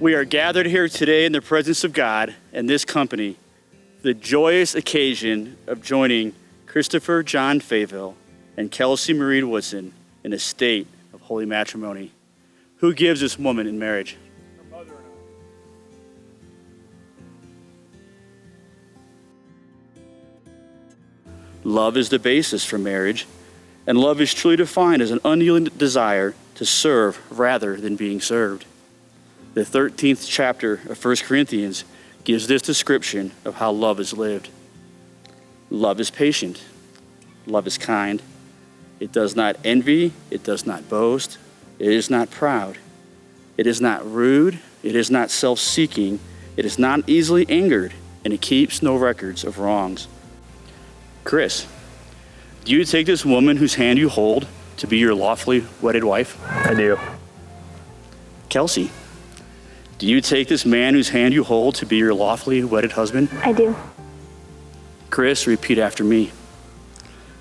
We are gathered here today in the presence of God and this company, the joyous occasion of joining Christopher John Fayville and Kelsey Marie Woodson in a state of holy matrimony. Who gives this woman in marriage? Her mother and I. Love is the basis for marriage, and love is truly defined as an unyielding desire to serve rather than being served. The 13th chapter of 1 Corinthians gives this description of how love is lived. Love is patient. Love is kind. It does not envy. It does not boast. It is not proud. It is not rude. It is not self-seeking. It is not easily angered, and it keeps no records of wrongs. Chris, do you take this woman whose hand you hold to be your lawfully wedded wife? I do. Kelsey, do you take this man whose hand you hold to be your lawfully wedded husband? I do. Chris, repeat after me.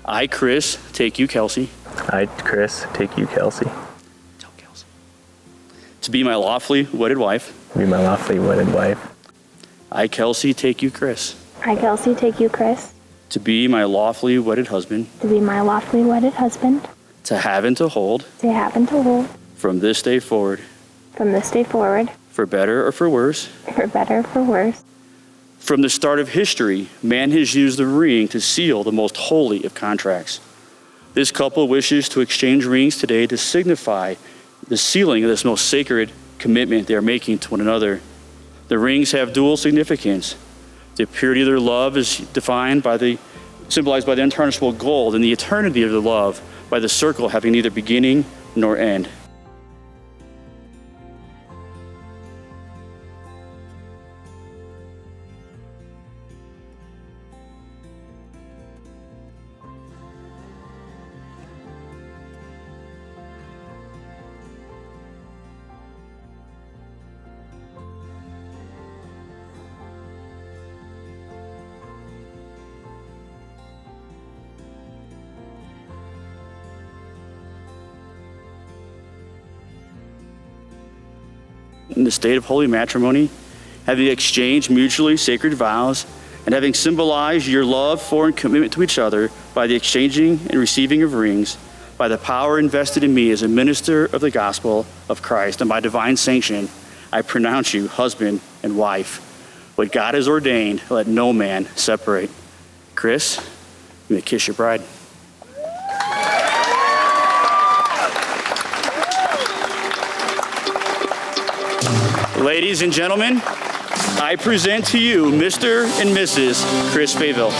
I, Chris, take you, Kelsey. I, Chris, take you, Kelsey. Tell Kelsey. To be my lawfully wedded wife. Be my lawfully wedded wife. I, Kelsey, take you, Chris. I, Kelsey, take you, Chris. To be my lawfully wedded husband. To be my lawfully wedded husband. To have and to hold. To have and to hold. From this day forward. From this day forward. For better or for worse. For better or for worse. From the start of history, man has used the ring to seal the most holy of contracts. This couple wishes to exchange rings today to signify the sealing of this most sacred commitment they are making to one another. The rings have dual significance. The purity of their love is symbolized by the untarnishable gold, and the eternity of their love by the circle having neither beginning nor end. In the state of holy matrimony, having exchanged mutually sacred vows, and having symbolized your love for and commitment to each other by the exchanging and receiving of rings, by the power invested in me as a minister of the gospel of Christ, and by divine sanction, I pronounce you husband and wife. What God has ordained, let no man separate. Chris, you may kiss your bride. Ladies and gentlemen, I present to you Mr. and Mrs. Chris Fayville.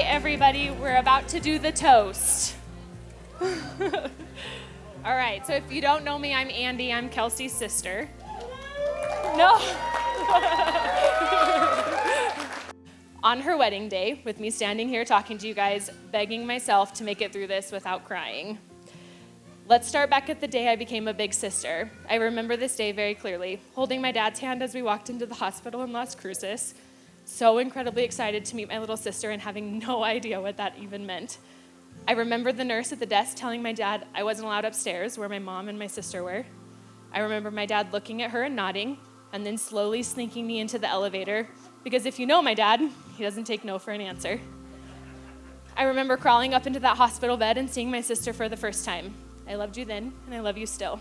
right, everybody, we're about to do the toast. All right, so if you don't know me, I'm Andy. I'm Kelsey's sister. No. On her wedding day, with me standing here talking to you guys, begging myself to make it through this without crying. Let's start back at the day I became a big sister. I remember this day very clearly, holding my dad's hand as we walked into the hospital in Las Cruces, so incredibly excited to meet my little sister and having no idea what that even meant. I remember the nurse at the desk telling my dad I wasn't allowed upstairs where my mom and my sister were. I remember my dad looking at her and nodding, and then slowly sneaking me into the elevator, because if you know my dad, he doesn't take no for an answer. I remember crawling up into that hospital bed and seeing my sister for the first time. I loved you then, and I love you still.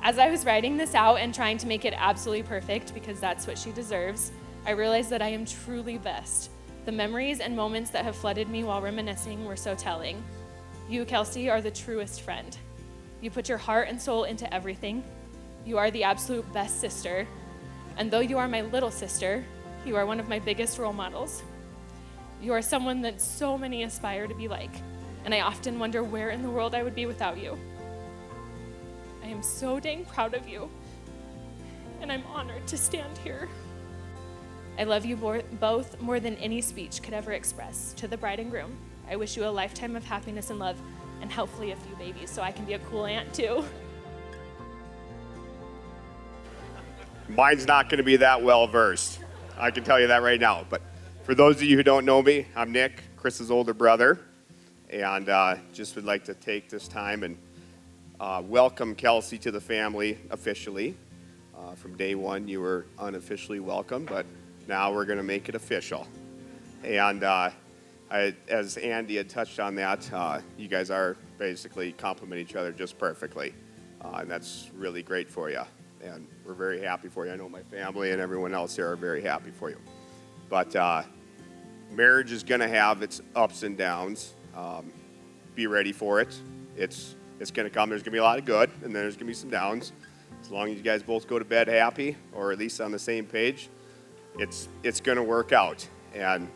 As I was writing this out and trying to make it absolutely perfect, because that's what she deserves, I realized that I am truly blessed. The memories and moments that have flooded me while reminiscing were so telling. You, Kelsey, are the truest friend. You put your heart and soul into everything. You are the absolute best sister. And though you are my little sister, you are one of my biggest role models. You are someone that so many aspire to be like, and I often wonder where in the world I would be without you. I am so dang proud of you, and I'm honored to stand here. I love you both more than any speech could ever express. To the bride and groom, I wish you a lifetime of happiness and love, and hopefully a few babies so I can be a cool aunt too. Mine's not going to be that well versed. I can tell you that right now. But for those of you who don't know me, I'm Nick, Chris's older brother, and just would like to take this time and welcome Kelsey to the family officially. From day one, you were unofficially welcome, but now we're going to make it official. And as Andy had touched on that, you guys are basically complement each other just perfectly. And that's really great for you. And we're very happy for you. I know my family and everyone else here are very happy for you. But marriage is going to have its ups and downs. Be ready for it. It's going to come. There's going to be a lot of good, and then there's going to be some downs. As long as you guys both go to bed happy, or at least on the same page, it's going to work out. And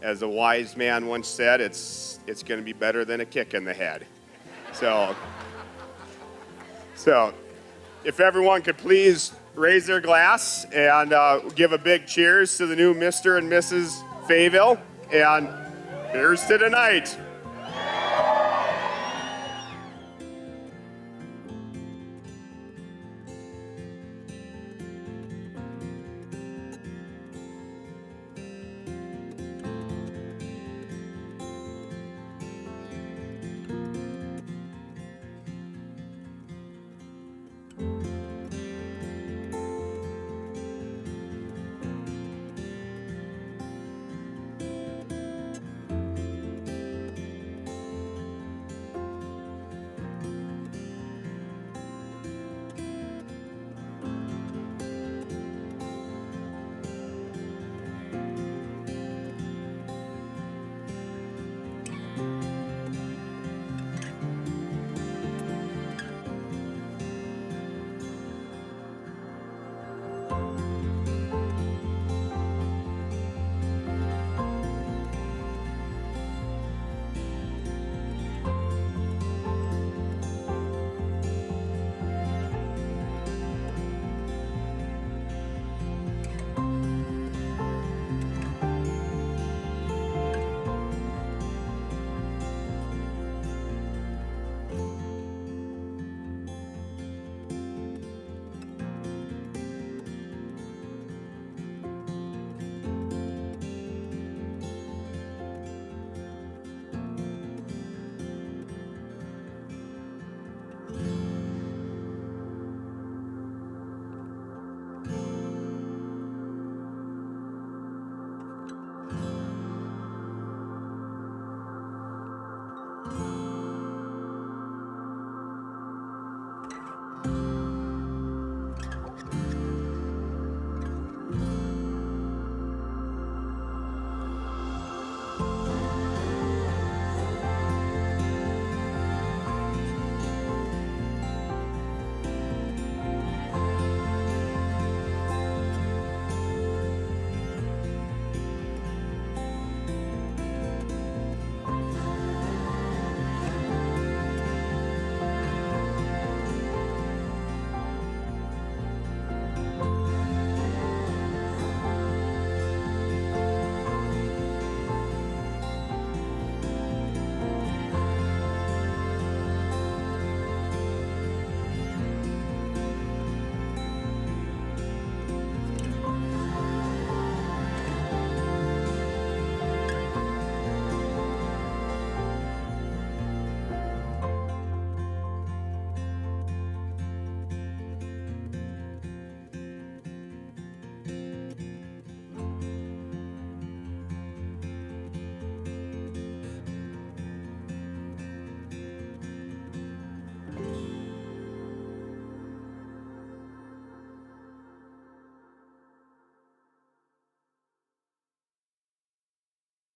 as a wise man once said, it's going to be better than a kick in the head. So if everyone could please raise their glass and give a big cheers to the new Mr. and Mrs. Fayville, and here's to tonight.